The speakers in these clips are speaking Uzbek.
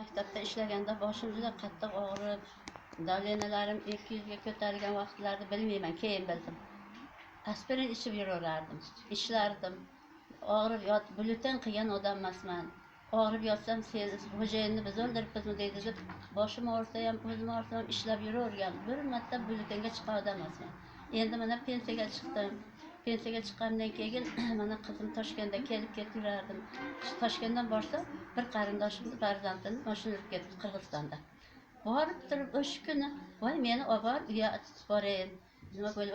maktabda ishlaganda boshim juda qattiq og'rib, davlenalarim 200 ga ko'tarilgan vaqtlarda bilmayman, keyin bildim. Aspirin ichib yuraverardim, ishlardim. Og'rib yot, blyuten qilgan odam emasman. Og'rib yotsam, sen xo'jayinni biz o'ldiribmizmi deydi deb, boshim og'risa ham, o'zim og'risa ham ishlab yuravergan. Bir marta blyutenga chiqqan odam emasman. Endi mana pensiyaga chiqdim. Pensiyaga chiqqandan keyin mana qizim Toshkentga kelib ketib yurardim. Toshkentdan borsam, bir qarindoshimni farzandini mashina urib ketdi Qirg'izistonda. Borib turib o'sha kuni, voy meni olib bor, uyga borayin. Nima bo'lib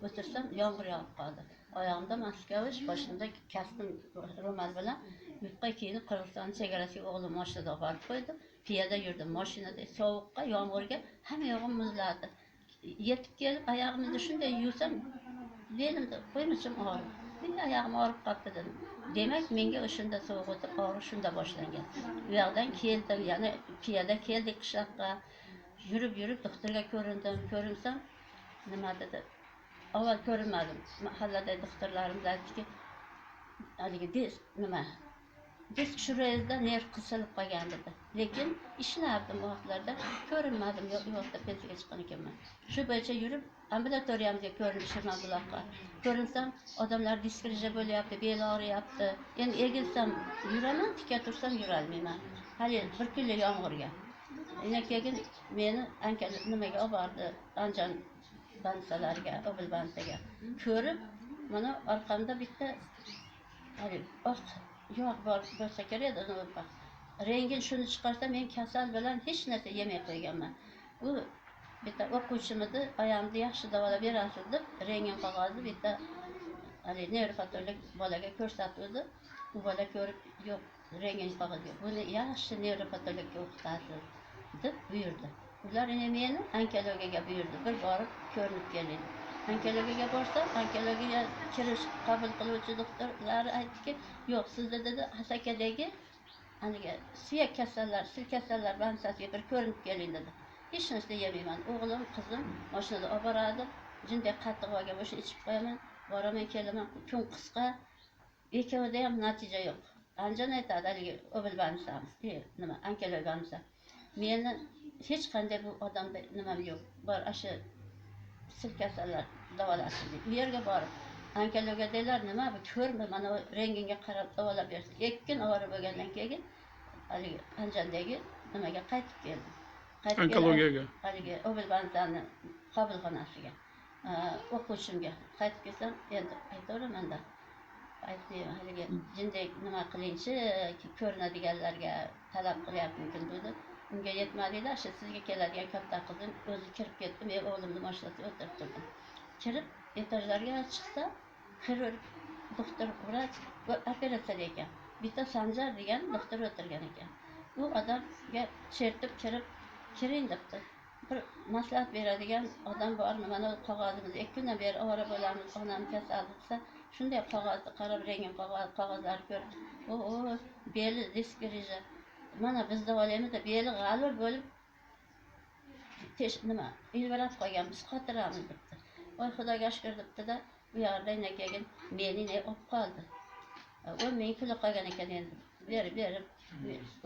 o'tirsam, yomg'ir yog'ib qoldi. Oyog'imda maskavish, boshimda kastim ro'mol bilan yupqa kiyinib Qirg'iziston chegarasiga o'g'lim mashinada olib borib qo'ydim. Piyoda yurdim mashinada, sovuqqa, yomg'irga hamma yog'im muzladi. Yetib kelib oyog'imni shunday yuvsam, belimda qo'ymishim og'rib. Bir oyog'im og'rib qolibdi dedim. Demak, menga o'shanda sovuq o'tib og'riq shunda boshlangan. U yoqdan keldim, yana piyoda keldik qishloqqa. Yurib doktorga ko'rinsam, nima dedi? Avval ko'rinmadim. Mahallada doktorlarimiz aytdiki, haligi disk shurangizda nerv qisilib qolgan dedi. Lekin ishlardim u vaqtlarda, ko'rinmadim, yo'qda pensiyaga chiqqan ekanman. Shu bo'yicha yurib, ambulatoriyamizga ko'rinishman buloqqa. Ko'rinsam, odamlar disk reja bo'lyapti, bel og'riyapti. Endi egilsam yuraman, tika tursam yurolmayman. Hali bir kunlik yomg'irga. Keyin meni nimaga olib bordi, Andijon bansalariga, Obel bansaga. Ko'rib, mana orqamda bitta yo'q bo'lsa kerak edi, rengin shuni chiqarsa, men kasal bilan hech narsa yemay qo'yganman. U bitta o'quvchimizni oyog'imni yaxshi davolab berasiz deb, rengin qog'ozni bitta neyropatolog bolaga ko'rsatdi. U bola ko'rib, yo'q, rengin qog'oz yo'q. Buni yaxshi neyropatologga o'qitasiz deb buyurdi. Ular meni onkologiyaga buyurdi. Bir borib ko'rinib keling. Onkologiyaga borsam, onkologiya kirish qabul qiluvchi doktorlar aytdiki, yo'q, sizda dedi Asakadagi suyak kasallar, sil kasallar bansasiga bir ko'rinib keling dedi. Hech narsa yemayman. O'g'lim, qizim mashinada olib boradi. Jinday qattiq olgan o'sha ichib qo'yaman, boraman, kelaman. Kun qisqa, ikkovida ham natija yo'q. Anjan aytadi, haligi Obel bansamiz, onkologiya bansa. Meni hech qanday bu odamda nimam yo'q. Bor asha sil kasallar davolasi. U yerga borib, onkologiya deylar, nima bu ko'rma, mana renginga qarab davolab bersin. Ekkin ovora bo'lgandan keyin haligi Anjandagi nimaga qaytib keldim. Onkologiyaga. Haligi Obel bansani qabulxonasiga. O'quvchimga qaytib kelsam, endi aytaveramanda. Aytmayman, haligi jinday nima qilingchi, ko'rinadiganlarga talab qilyapmikin dedi. Unga yetmadida, sizga keladigan katta qizim o'zi kirib ketdi, men o'g'limni mashinasiga o'tirib turdim. Kirib etajlarga chiqsa, xirurg doktor vrach operatsiya ekan. Bitta Sanjar degan doktor o'tirgan ekan. U odamga chertib kirib, kiring debdi. Bir maslahat beradigan odam bormi? Mana qog'ozimiz 2 kundan beri ovora bo'lamiz, onam kasal desa, shunday qog'ozni qarab, rengin qog'ozlar ko'rib, beli disk reja. Mana biz davolaymiz deb, beli g'alur bo'lib ilvarab qolgan, biz xotiramiz debdi. Voy Xudoga shukr debdi-da, bu yerda keyin meni olib qoldi. 10 ming puli qolgan ekan endi. Berib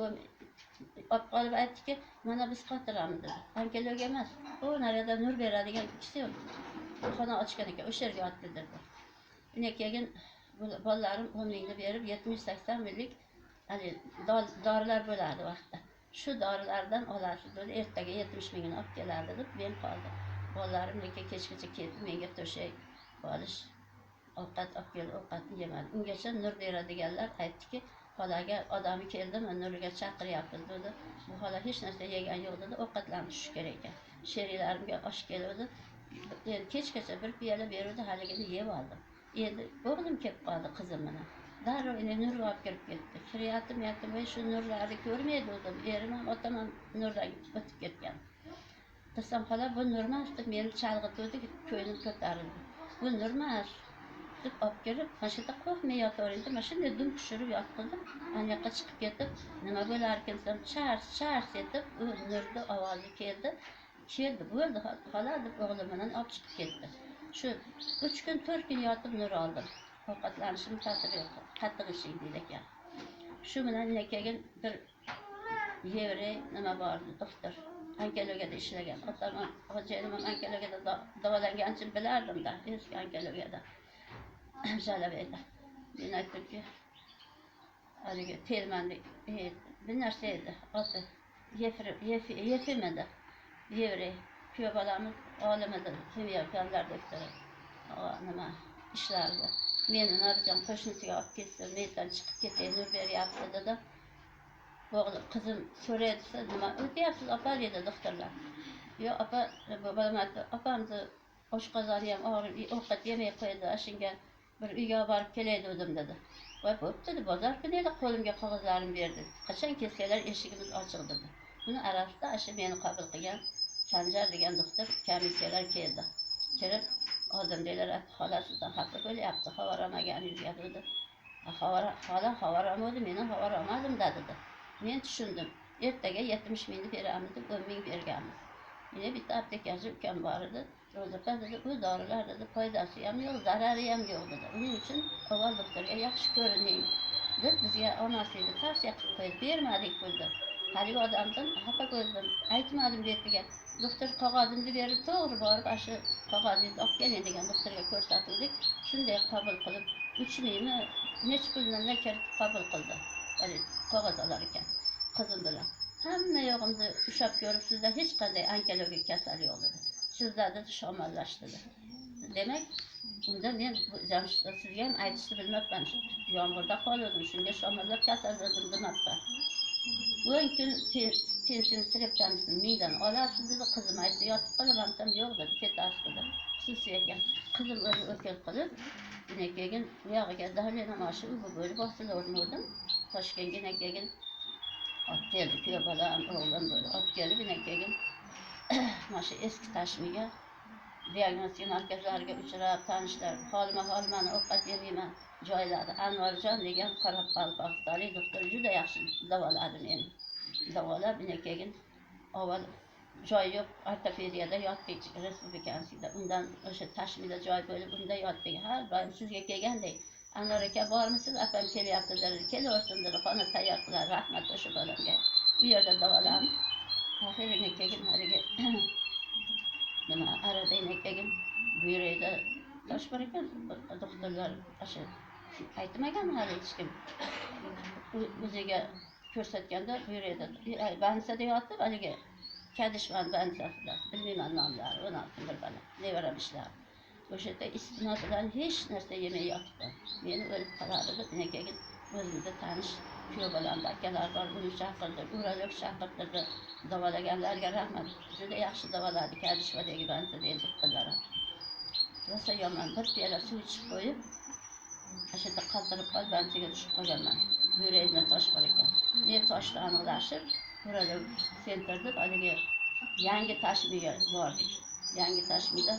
olib qolib aytdiki, mana biz xotiramiz dedi. Onkologiya emas, u narada nur beradigan ikkisi yo'q. Xona ochgan ekan, o'sha yerga otdi dedi. Keyin bolalarim 10 mingni berib 70-80 minglik dorilar bo'ladi vaqtda. Shu dorilardan olasiz dedi, ertaga 70 mingni olib keladi deb men qoldim. Bolalarim kechgacha ketdi, menga to'shak olish, ovqat olib keldi, ovqatni yemadim. Ungacha nur beradiganlar aytdiki, xolaga odami keldimi, nurga chaqiryapmiz dedi. Bu xola hech narsa yegan yo'q dedi, ovqatlanib tushish kerak ekan. Sheriklarimga osh keldi. Kechgacha bir piyola berdi, haligini yeb oldim. Endi o'g'lim kelib qoldi, qizim bilan. Darrov nur olib kirib ketdi. Kiryaptim, shu nurlarni ko'rmaydi o'zim. Erim ham, otam ham nurdan o'tib ketgan. Desam, xola bu nur emas deb meni chalg'itdi, ko'nglim ko'tarildi. Bu nur emas deb olib kelib, mana shu yerda qo'rqmay yotavering deb, mana shunday dum tushirib yotqizdim. Aniyoqqa chiqib ketib, nima bo'larkin desam, chars etib, u nurni ovozi keldi. Bo'ldi xola deb o'g'lim bilan olib chiqib ketdi. Shu 3 kun, 4 kun yotib nur oldim. Ovqatlanishim ta'siri yo'q. Qattiq ishing deydi ekan. Shu bilan keyin bir Yevrey nima bordi doktor. Onkologiyada ishlagan. Otam xo'jayinim onkologiyada davolanganini bilardim-da, eski onkologiyada. Jalaveyda. Men aytdimki, haligi Telmanlik bir narsa edi. Oti Yefimidi. Yevrey. Kuyov bolamiz olim edi, kimyo fanlar doktori. Nima ishlardi. Meni narijon qo'shnisiga olib ketdi, mendan chiqib ketay, nur beryapti dedi. O'g'li qizim so'raydi, nima o'tyapsiz opa dedi doktorlar. Yo'q opa, bolam aytdi, opamni oshqozoni ham og'rib, ovqat yemay qo'ydi, shunga bir uyga borib kelay dedim dedi. Voy bo'pti dedi, bozor kuni edi, qo'limga qog'ozlarimni berdi. Qachon kelsanglar eshigimiz ochiq dedi. Buni arafda asha meni qabul qilgan Sanjar degan doktor komissiyalar keldi. Kelib oldimdalar, xolasizdan xafa bo'lyapti, xabaramaganingizga dedi. Xola xabaramadi, meni xabaramadim dedi. Men tushundim. Ertaga 70 mingni beramiz deb 10 ming berganmiz. Meni bitta aptekachi ukam bor edi. Ro'zapa dedi, u dorilar dedi, foydasi ham yo'q, zarari ham yo'q dedi. Uning uchun avval doktorga yaxshi ko'rining deb bizga onasiga tavsiya qilib qo'ydi. Bermadik pulni. Haligi odamdan xafa bo'ldim. Aytmadim betiga. Doktor qog'ozimni berib, to'g'ri borib, shu qog'ozingizni olib keling degan doktorga ko'rsatdik. Shunday qabul qilib 3 mingni necha puldan kiritib qabul qildi. Hali qog'oz olar ekan qizim bilan. Hamma yo'g'imni ushlab ko'rib, sizda hech qanday onkologik kasal yo'q dedi. Sizda dedi shomallashdi dedi. Demak, unda men Jamshidda sizga ham aytishni bilmabman. Yomg'irda qoldim, shunga shomallab kasallandim demabman. 10 kun tensionsireptamizni mingdan olasiz dedi. Qizim aytdi, yotib qolaman, yo'q dedi, ketasiz dedi. Xususiy ekan. Qizim o'zi o'kil qilib, keyin u yog'iga davlena mashi u bo'lib bosilaverdim. Toshkentga keyin olib keldi, kuyov bolam, o'g'lim bo'lib olib kelib, keyin mana shu eski Tashmiga diagnostika markazlariga uchrab, tanishlar, holma-holmani ovqat yemayman joyladi. Anvarjon degan qoraqalpoqistonlik doktor juda yaxshi davoladi meni. Davolab, keyin avval joy yo'q, ortopediyada yotdik respublikasida. Undan o'sha Tashmida joy bo'lib, unda yotdik. Har doim sizga kelgandek, Anvar aka bormisiz? Apam kelyapti dedi. Kelaversin dedi. Xona tayyor qilar, rahmat o'sha bolamga. Bu yerda davolanib, oxiriga keyin haligi nima arada keyin buyurayda tosh bor ekan, doktorlar o'sha aytmagan hali hech kim. O'ziga ko'rsatganda buyurayda bansada yotib, haligi Kadishman bansasida, bilmayman nomlari, 16 bir bola, nevaram ishlar. O'sha yerda isitma bilan hech narsa yemay yotibdi. Meni o'lib qolardi deb, keyin o'zimda tanish kuyov bolamda akalar bor, uni chaqirdi, urolog chaqirtirdi. Davolaganlarga rahmat. Juda yaxshi davoladi, Kadishvadagi bansada endi qizlar. Rosa yomon, bir piyola suv ichib qo'yib, o'sha yerda qaltirib qolib, bansaga tushib qolganman. Yuragimda tosh bor ekan. Toshni aniqlashib, urolog sentrda haligi yangi Tashmiga bordik. Yangi Tashmida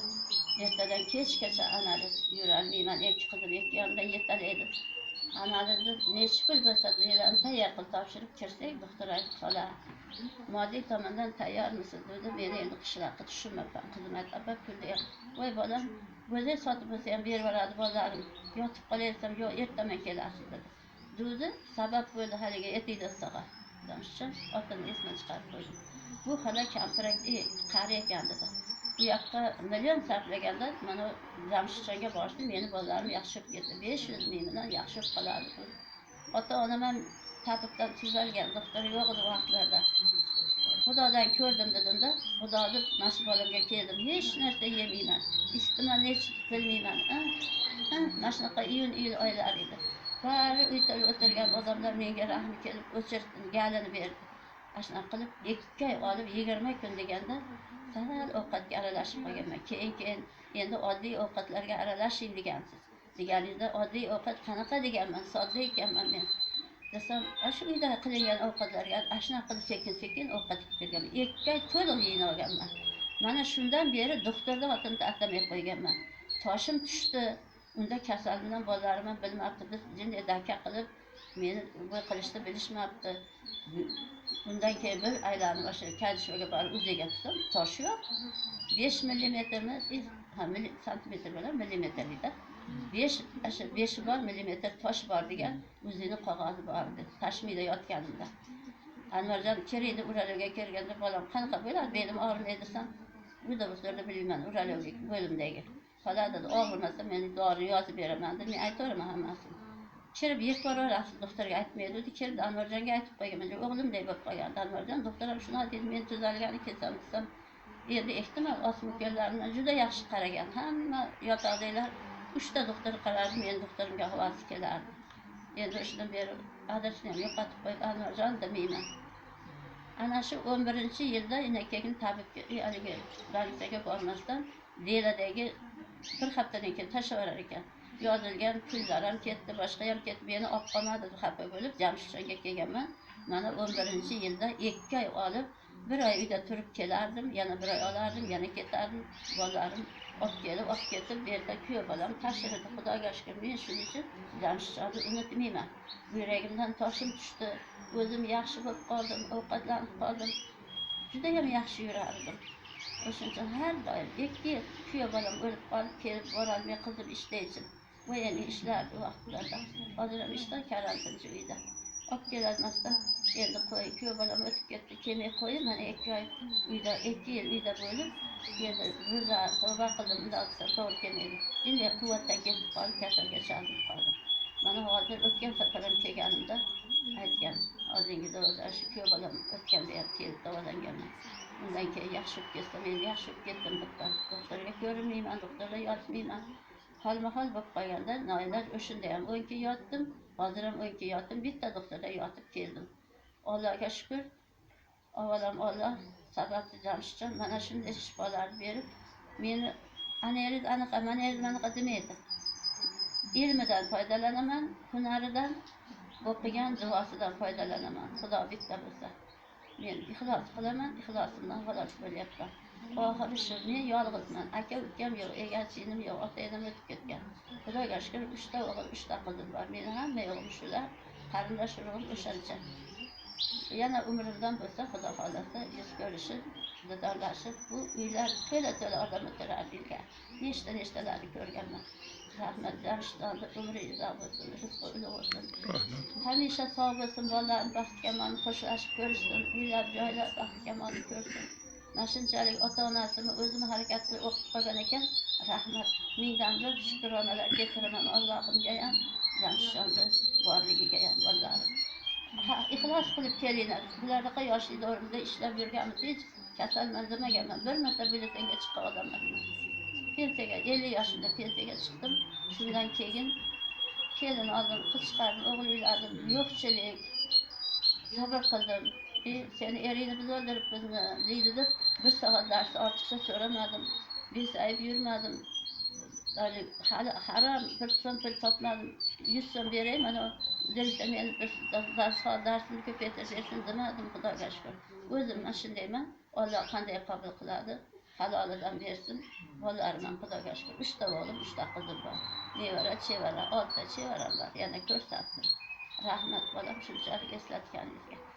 ertadan kechgacha analiz yurolmayman. Ikki qizim ikki yonda yetalaydi. Analizni necha pul bo'lsa, yerdan tayyor qilib topshirib kirsak, doktor aytdi, xola, moddiy tomondan tayyormisiz dedi. Men endi qishloqqa tushunmabman. Qizim aytdi, opa, pulni ham, voy bolam, o'zing sotib bo'lsa ham berib yuboradi bolarim. Yotib qolaysam, yo'q, ertaman kelasiz dedi. Dedi, sabab bo'ldi haligi etikda sağa. Jamshidjon otini esdan chiqarib qo'ydi. Bu xola kampirak qari ekan dedi. Bu yoqqa million sarflaganda mana Jamshidjonga borishdi, meni bolalarim yaxshi bo'lib ketdi. 500 ming bilan yaxshi bo'lib qoladi. Ota-onam ham tabibdan tuzalgan, doktor yo'q edi vaqtlarda. Xudodan ko'rdim dedimda, Xudodan nasib bolamga keldim. Hech narsa yemayman, isitma hech bilmayman. Mana shunaqa iyun oylar edi. Bari uyda o'tirgan odamlar menga rahmi kelib o'chirdi, galini berdi. Shunaqa qilib 2 oy olib 20 kun deganda sal ovqatga aralashib qolganman. Keyin endi oddiy ovqatlarga aralashing degansiz. Deganingizda oddiy ovqat qanaqa deganman, sodda ekanman men. Desam, shu uyda qilingan ovqatlarga shunaqa qilib sekin-sekin ovqat qilganman. 2 oy to'liq yeyib olganman. Mana shundan beri doktorda otimni atamay qo'yganman. Toshim tushdi. Unda kasal bilan bolalarim ham bilmabdi. Biz jinday daka qilib meni bu qilishni bilishmabdi. Undan keyin bir aylanib o'sha Kadishvaga borib o'ziga tutsam, tosh yo'q. 5 millimetrmi, santimetr bilan millimetrlikda. 5 bor millimetr tosh bor degan o'zining qog'ozi bor edi. Tashmida yotganimda. Anvarjon kiriydi urologiya kirganda bolam qanaqa bo'ladi belim og'rimaydi desam bu da o'zlari bilmayman urologik bo'limdagi falak dedi og'rimasa men dori yozib beraman deb men aytaveraman hammasini kirib yeb ko'raverasiz doktorga aytmaydi kirib Anvarjonga aytib qo'yganman o'g'limday bo'lib qolgandi Anvarjon doktor ham shunaqa dedi men tuzalgani kelsam desam endi ehtimol osmukellarni juda yaxshi qaragan hamma yotoqdagilar 3 ta doktor qarardi men doktorimga havasi kelardi endi o'shadan beri adashni ham yo'qotib qo'yib Anvarjon demayman ana shu 11-yilda keyin tabibga haligi больницаga bormasdan Deladagi bir haftadan keyin tashlavarar ekan yozilgan pullar ham ketdi boshqa ham ketdi meni olib qolmadi xafa bo'lib Jamshidjonga kelganman mana 11-yilda 2 oy olib bir oy uyda turib kelardim yana bir oy olardim yana ketardim bolalarim olib kelib olib ketib bu yerda kuyov bolam tashirdi xudoga shukr men shuning uchun Jamshidjonni unutmayman yuragimdan toshim tushdi o'zim yaxshi bo'lib qoldim ovqatlanib qoldim judayam yaxshi yurardim o'shaning uchun har doim 2 yil kuyov bolam o'lib qolib kelib borolmay qizim ishlaydi voyani ishlardi vaqtlarda hozir ham ishda karantinchi uyda olib kelolmasdan endi qo'y kuyov bolam o'tib ketdi kelmay qo'yib mana 2 oy uyda 2 yil uyda bo'lib endi ro'za tavba qildim undan desam to'g'ri kelmaydi endi quvvatdan ketib qolib kasalga chalinib qoldim mana hozir o'tgan safar ham kelganimda aytgan oldingida o'zi shu kuyov bolam o'tganda ham kelib davolanganman undan keyin yaxshi bo'lib ketsam endi yaxshi bo'lib ketdim bitta doktorga ko'rinmayman doktorga yotmayman holma-hol bo'lib qolganda noiloj o'shanda ham 10 kun yotdim hozir ham 10 kun yotdim bitta doktorda yotib keldim Allohga shukr avvalam Alloh sababli Jamshidjon mana shunday shifolarni berib meni analiz anaqa manaliz anaqa demaydi ilmidan foydalanaman hunaridan o'qigan duosidan foydalanaman xudo bitta bo'lsa men ixlos qilaman ixlosimdan xalos bo'lyapman oxiri shu men yolg'izman aka ukam yo'q egachinim yo'q ota enam o'tib ketgan xudoga shukr 3 ta o'g'il 3 ta qizim bor meni hamma yo'g'im shular qarindosh urug'im o'shancha yana umrimdan bo'lsa xudo xohlasa yuz ko'rishib didorlashib bu uylar to'la odam o'tirardi ilgari nechtalarni ko'rganman rahmat Jamshidjonni umri uzoq bo'lsin rizqi ulug' bo'lsin hamisha sog' bo'lsin bolalarim baxti kamolni qo'shlashib ko'rishsin uylar joylar baxti kamolni ko'rsin mana shunchalik ota onasini o'zini harakat qilib o'qitib qo'ygan ekan rahmat mingdan bir shukronalar keltiraman Allohimga ham Jamshidjonni borligiga ham bolalarim ixlos qilib kelinglar bulardaqa yoshlik davrimda ishlab yurganmiz hech kasalman demaganman bir marta byulletenga chiqqan odamman pensiyaga 50 yoshimda pensiyaga chiqdim shundan keyin kelin oldim qiz chiqardim o'g'il uyladim yo'qchilik sabr qildim seni eringni biz o'ldiribmizmi deydi deb bir soat darsni ortiqcha so'ramadim besayib yurmadim hali harom bir so'm pul topmadim 100 so'm beray mana direktor meni bir darsni ko'paytirib bersin demadim xudoga shukr o'zim mana shundayman Alloh qanday qabul qiladi halolidan bersin bolalarim ham xudoga shukr 3 ta o'g'lim 3 ta qizim bor nevara chevara 6 ta chevaram bor yana ko'rsatsin rahmat bolam shunchalik eslatganingizga